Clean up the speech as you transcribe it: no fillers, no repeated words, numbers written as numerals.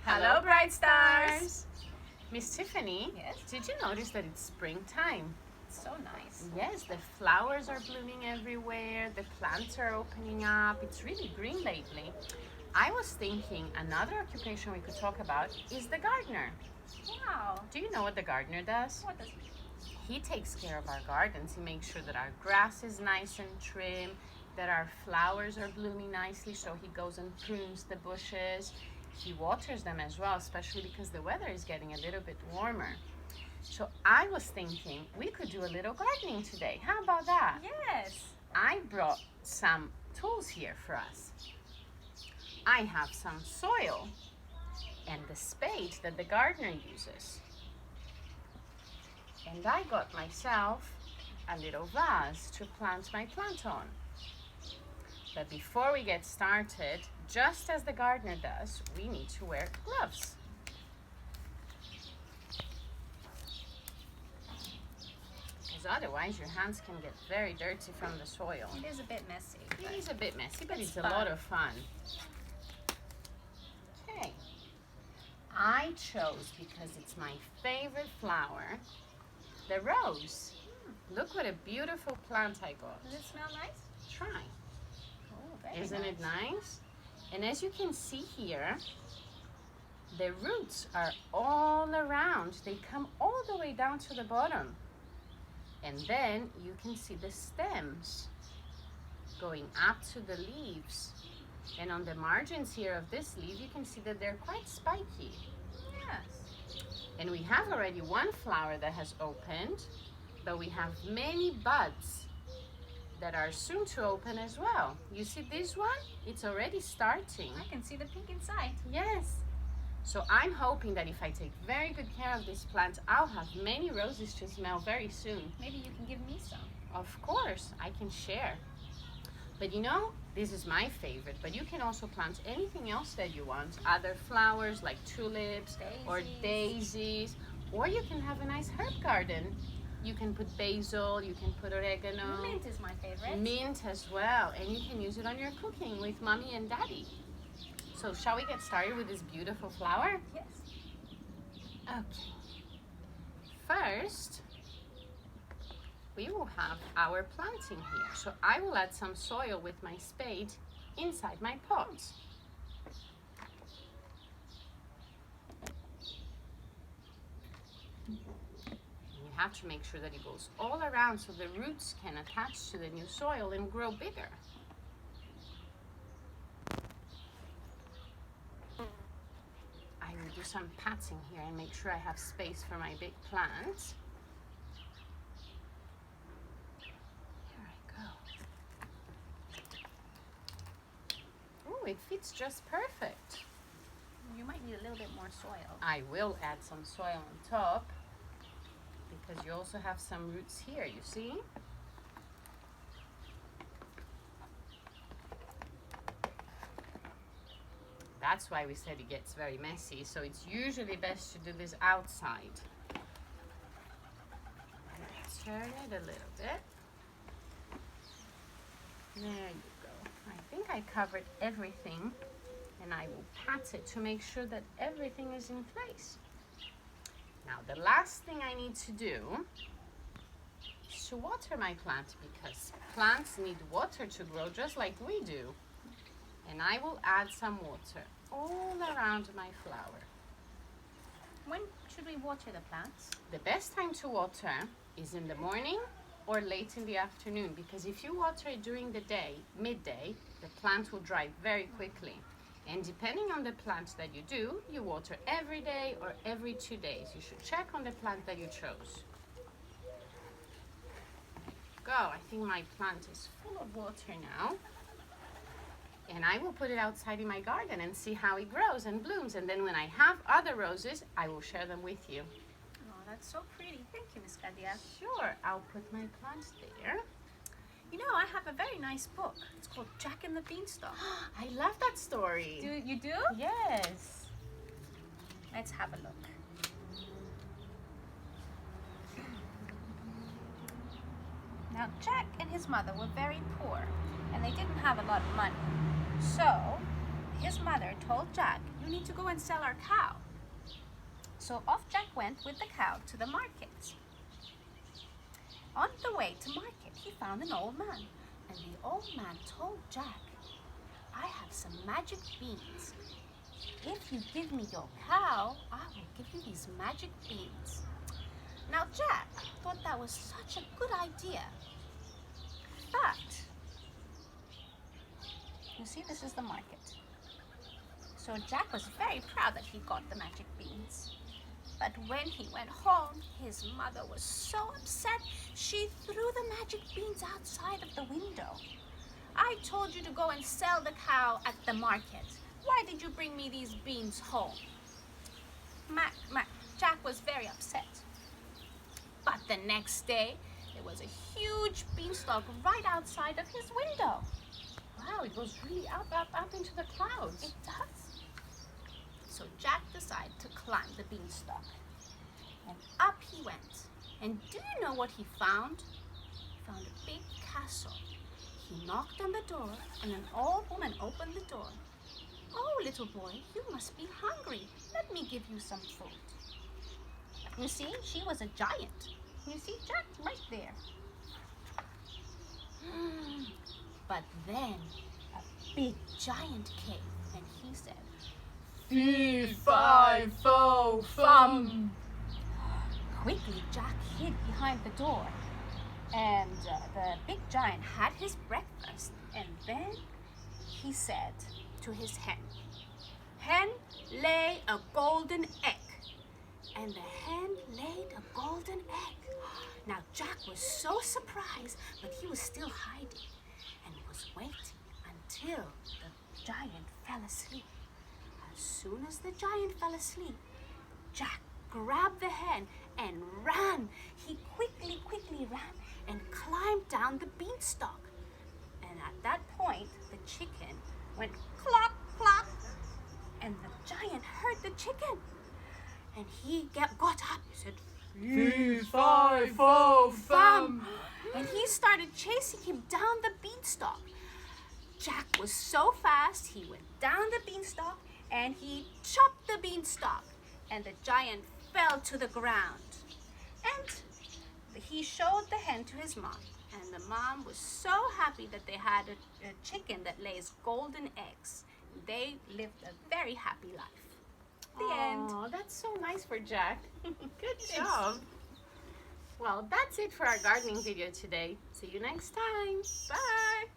Hello, Bright Stars! Miss Tiffany, Yes? did you notice that it's springtime? So nice. Yes, the flowers are blooming everywhere, the plants are opening up, it's really green lately. I was thinking another occupation we could talk about is the gardener. Wow. Do you know what the gardener does? What does He takes care of our gardens. He makes sure that our grass is nice and trim, that our flowers are blooming nicely, so he goes and prunes the bushes. He waters them as well, especially because the weather is getting a little bit warmer. So I was thinking we could do a little gardening today. How about that? Yes. I brought some tools here for us. I have some soil and the spade that the gardener uses. And I got myself a little vase to plant my plant on. But before we get started, just as the gardener does, we need to wear gloves. Because otherwise your hands can get very dirty from the soil. It is a bit messy. It is a bit messy, but it's a fun. lot of fun. Okay. I chose, because it's my favorite flower, the rose. Look what a beautiful plant I got. Does it smell nice? Try. Oh, very Isn't it nice? And as you can see here, the roots are all around. They come all the way down to the bottom. And then you can see the stems going up to the leaves. And on the margins here of this leaf, you can see that they're quite spiky. Yes. And we have already one flower that has opened, but we have many buds that are soon to open as well. You see this one? It's already starting. I can see the pink inside. Yes. So I'm hoping that if I take very good care of this plant, I'll have many roses to smell very soon. Maybe you can give me some. Of course, I can share. But you know, this is my favorite, but you can also plant anything else that you want. Other flowers like tulips or daisies, or you can have a nice herb garden. You can put basil, you can put oregano. Mint is my favorite. Mint as well, and you can use it on your cooking with mommy and daddy. So shall we get started with this beautiful flower? Yes. Okay. First, we will have our planting here. So I will add some soil with my spade inside my pot. You have to make sure that it goes all around so the roots can attach to the new soil and grow bigger. I will do some patting here and make sure I have space for my big plant. Here I go. Oh, it fits just perfect. You might need a little bit more soil. I will add some soil on top because you also have some roots here, you see? That's why we said it gets very messy, so it's usually best to do this outside. Turn it a little bit. There you go. I think I covered everything, and I will pat it to make sure that everything is in place. Now the last thing I need to do is to water my plant, because plants need water to grow just like we do. And I will add some water all around my flower. When should we water the plants? The best time to water is in the morning or late in the afternoon, because if you water it during the day, midday, the plant will dry very quickly. And depending on the plant that you do, you water every day or every 2 days. You should check on the plant that you chose. Go, I think my plant is full of water now. And I will put it outside in my garden and see how it grows and blooms. And then when I have other roses, I will share them with you. Oh, that's so pretty. Thank you, Miss Kadia. Sure, I'll put my plant there. You know, I have a very nice book. It's called Jack and the Beanstalk. I love that story. You do? Yes. Let's have a look. Now, Jack and his mother were very poor, and they didn't have a lot of money. So, his mother told Jack, "You need to go and sell our cow." So off Jack went with the cow to the market. On the way to market, he found an old man, and the old man told Jack, "I have some magic beans. If you give me your cow, I will give you these magic beans." Now Jack thought that was such a good idea. But, you see, this is the market. So Jack was very proud that he got the magic beans. But when he went home, his mother was so upset, she threw the magic beans outside of the window. "I told you to go and sell the cow at the market. Why did you bring me these beans home?" Jack was very upset. But the next day, there was a huge beanstalk right outside of his window. Wow, it goes really up into the clouds. It does. So Jack decided to climb the beanstalk. And up he went. And do you know what he found? He found a big castle. He knocked on the door, and an old woman opened the door. "Oh, little boy, you must be hungry. Let me give you some food." You see, she was a giant. You see Jack right there. But then a big giant came, and he said, Fee, fi, fo, fum. Quickly, Jack hid behind the door, and the big giant had his breakfast. And then he said to his hen, "Hen, lay a golden egg." And the hen laid a golden egg. Now Jack was so surprised, but he was still hiding and was waiting until the giant fell asleep. As soon as the giant fell asleep, Jack grabbed the hen and ran. He quickly ran and climbed down the beanstalk. And at that point, the chicken went clock, clock. And the giant heard the chicken. And he got up. He said, Fee, fi, fo, fum. And he started chasing him down the beanstalk. Jack was so fast, he went down the beanstalk and he chopped the beanstalk. And the giant fell to the ground. And he showed the hen to his mom. And the mom was so happy that they had a chicken that lays golden eggs. They lived a very happy life. The end. Oh, that's so nice for Jack. Good job. Well, that's it for our gardening video today. See you next time. Bye.